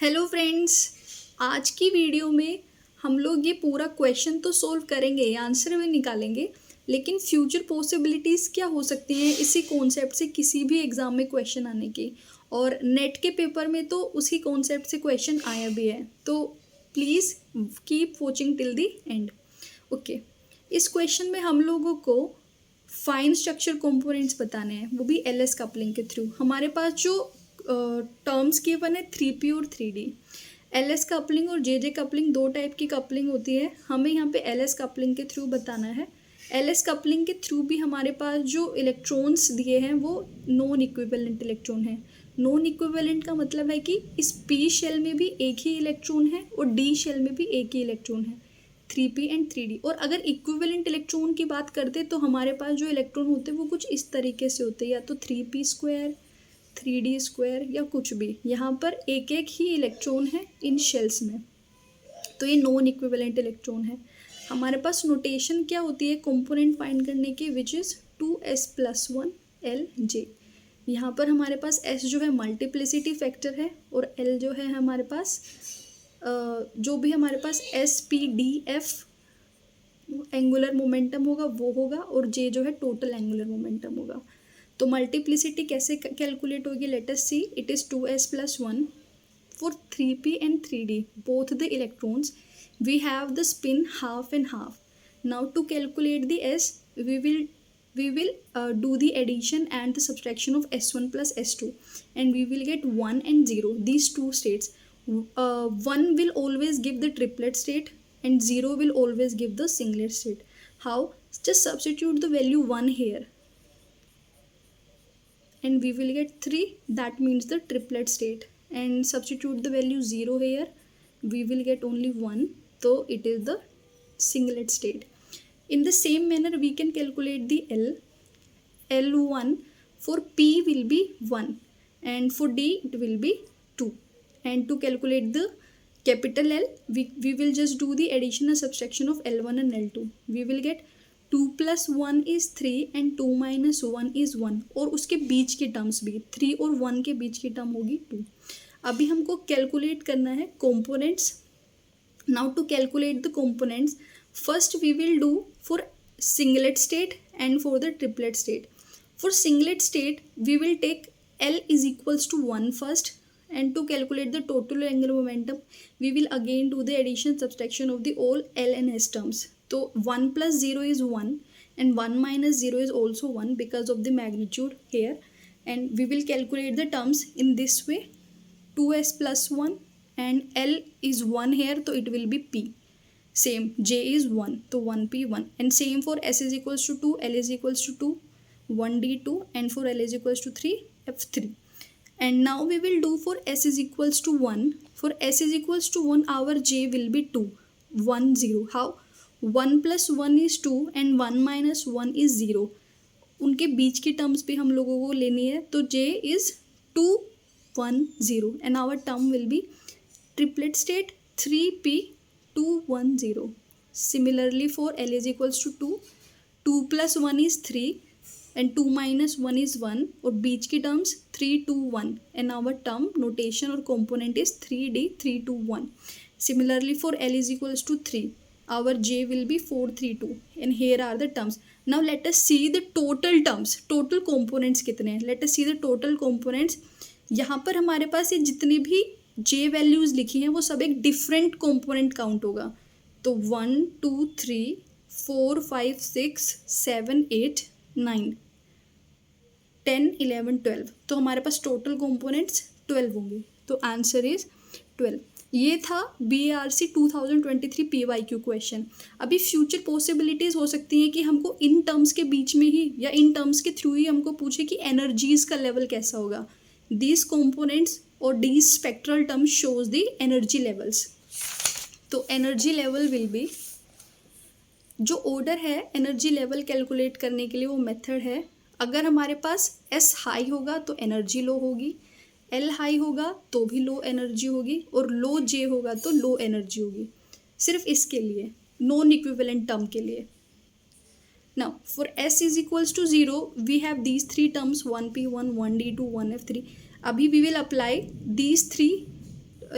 Hello friends, आज की video में हम लोग ये पूरा क्वेश्चन तो सोल्व करेंगे, आंसर भी निकालेंगे, लेकिन फ्यूचर पॉसिबिलिटीज़ क्या हो सकती हैं इसी कॉन्सेप्ट से किसी भी एग्ज़ाम में क्वेश्चन आने की। और नेट के पेपर में तो उसी कॉन्सेप्ट से क्वेश्चन आया भी है, तो please keep watching till the end. Okay, इस क्वेश्चन में हम लोगों को फाइन स्ट्रक्चर कंपोनेंट्स बताने हैं, वो भी एलएस कपलिंग के थ्रू। हमारे पास जो टर्म्स गिवन है 3P और 3D। एलएस कपलिंग और जेजे कपलिंग दो टाइप की कपलिंग होती है, हमें यहाँ पे एलएस कपलिंग के थ्रू बताना है। एलएस कपलिंग के थ्रू भी हमारे पास जो इलेक्ट्रॉन्स दिए हैं वो नॉन इक्विवेलेंट इलेक्ट्रॉन है। नॉन इक्विवेलेंट का मतलब है कि इस पी शेल में भी एक ही इलेक्ट्रॉन है और डी शेल में भी एक ही इलेक्ट्रॉन है, 3P एंड 3D। और अगर इक्विवेलेंट इलेक्ट्रॉन की बात करते तो हमारे पास जो इलेक्ट्रॉन होते हैं वो कुछ इस तरीके से होते हैं, या तो 3P स्क्वायर, 3D स्क्वायर या कुछ भी। यहाँ पर एक एक ही इलेक्ट्रॉन है इन शेल्स में, तो ये नॉन इक्विवेलेंट इलेक्ट्रॉन है। हमारे पास नोटेशन क्या होती है कंपोनेंट फाइंड करने की, विच इज़ 2s+1 Lj। यहाँ पर हमारे पास s जो है मल्टीप्लिसिटी फैक्टर है और l जो है हमारे पास जो भी हमारे पास SPDF एंगुलर मोमेंटम होगा वो होगा, और j जो है टोटल एंगुलर मोमेंटम होगा। तो मल्टीप्लिसिटी कैसे कैलकुलेट होगी, let us see. It is 2s+1 for 3P and 3D both the electrons we have the spin half and half. Now to calculate the s, we will do the addition and the subtraction of s1 plus s2, and we will get 1 and 0, these two states. 1 will always give the triplet state and 0 will always give the singlet state. How? Just substitute the value 1 here and we will get 3, that means the triplet state, and substitute the value 0 here, we will get only 1, so it is the singlet state. In the same manner we can calculate the L1 for P will be 1 and for D it will be 2, and to calculate the capital L we will just do the addition and subtraction of L1 and L2. We will get 2 + 1 is 3 and 2 - 1 is 1, और उसके बीच की terms भी 3 और 1 के बीच की term होगी 2। अभी हमको कैलकुलेट करना है components. Now to calculate the components, first we will do for singlet state and for the triplet state. For singlet state we will take L is equals to 1 first, and to calculate the total angular momentum we will again do the addition subtraction of the all L and S terms. तो 1 + 0 is 1 and 1 - 0 is also 1 because of the magnitude here, and we will calculate the terms in this way. 2s+1 and L is 1 here, so it will be P. Same, J is 1, so 1P 1, and same for S is equals to 2, L is equals to 2, 1D 2, and for L is equals to 3, F3. And now we will do for S is equals to 1. For S is equals to 1, our J will be 2, 1 0. How? 1 + 1 is 2 and 1 - 1 is 0. उनके बीच की terms भी हम लोगों को लेनी है, तो J is 2 1 0 and our term will be triplet state 3P 2 1 0. Similarly for L is equals to 2, 2 + 1 is 3 and 2 - 1 is 1, और बीच की terms 3 2 1, and our term notation और component is 3D 3 2 1. Similarly for L is equals to 3, our J will be 4 3 2, and here are the terms. Now let us see the total terms, total components कितने हैं। Let us see the total components. यहाँ पर हमारे पास ये जितनी भी J values लिखी हैं वो सब एक डिफरेंट component काउंट होगा। तो 1 2 3 4 5 6 7 8 9 10 11 12, तो हमारे पास टोटल कंपोनेंट्स 12 होंगे, तो आंसर इज 12। ये था BRC 2023 PYQ क्वेश्चन। अभी फ्यूचर पॉसिबिलिटीज़ हो सकती हैं कि हमको इन टर्म्स के बीच में ही या इन टर्म्स के थ्रू ही हमको पूछे कि एनर्जीज़ का लेवल कैसा होगा। दीज कंपोनेंट्स और these spectral terms shows the energy levels. तो एनर्जी लेवल विल बी, जो ऑर्डर है एनर्जी लेवल कैलकुलेट करने के लिए वो मेथड है, अगर हमारे पास S हाई होगा तो एनर्जी लो होगी, L हाई होगा तो भी लो एनर्जी होगी, और लो J होगा तो लो एनर्जी होगी। सिर्फ इसके लिए, नॉन इक्विवेलेंट टर्म के लिए। Now for S is equals to 0 we have these 3 terms 1P 1 1D 2 1F3। अभी we will apply these 3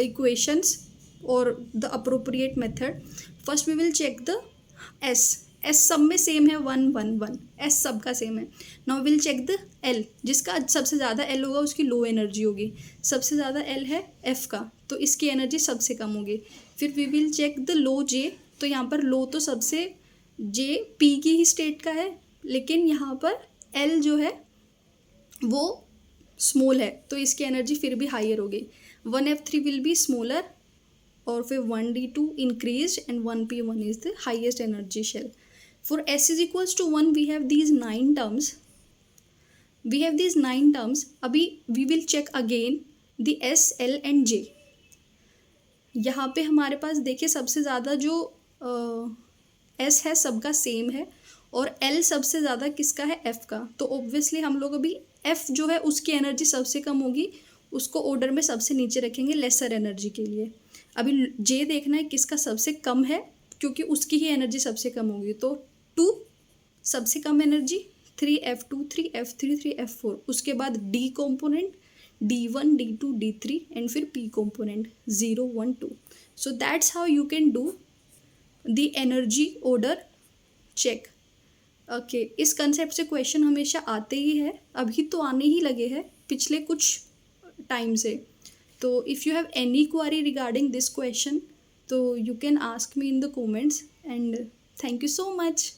equations or the appropriate method. First we will check the s. s सब में same है 1 1 1, s सबका same है. Now will check the l, जिसका सबसे ज़्यादा l होगा उसकी लो एनर्जी होगी. सबसे ज़्यादा l है f का, तो इसकी एनर्जी सबसे कम होगी. फिर we will check the low j. तो यहाँ पर लो तो सबसे j p की ही स्टेट का है, लेकिन यहाँ पर l जो है वो स्मॉल है, तो इसकी एनर्जी फिर भी हायर होगी. 1f3 विल बी स्मॉलर, और फिर 1d2 increase and 1p1 is the highest energy shell. For s is equals to 1 we have these 9 terms. अभी we will check again the s, l and j. यहाँ पे हमारे पास देखिए सबसे ज़्यादा जो s है सबका सेम है, और l सबसे ज़्यादा किसका है, f का. तो ऑब्वियसली हम लोग अभी f जो है उसकी एनर्जी सबसे कम होगी, उसको ऑर्डर में सबसे नीचे रखेंगे लेसर एनर्जी के लिए. अभी j देखना है किसका सबसे कम है, क्योंकि उसकी ही एनर्जी सबसे कम होगी. तो 2 सबसे कम एनर्जी, 3f2 3f3 3f4, उसके बाद d component d1 d2 d3 and फिर p component 0 1 2. So that's how you can do the energy order check. Okay, इस कंसेप्ट से क्वेश्चन हमेशा आते ही है, अभी तो आने ही लगे हैं पिछले कुछ टाइम से. तो if you have any query regarding this question, तो you can ask me in the comments. And thank you so much.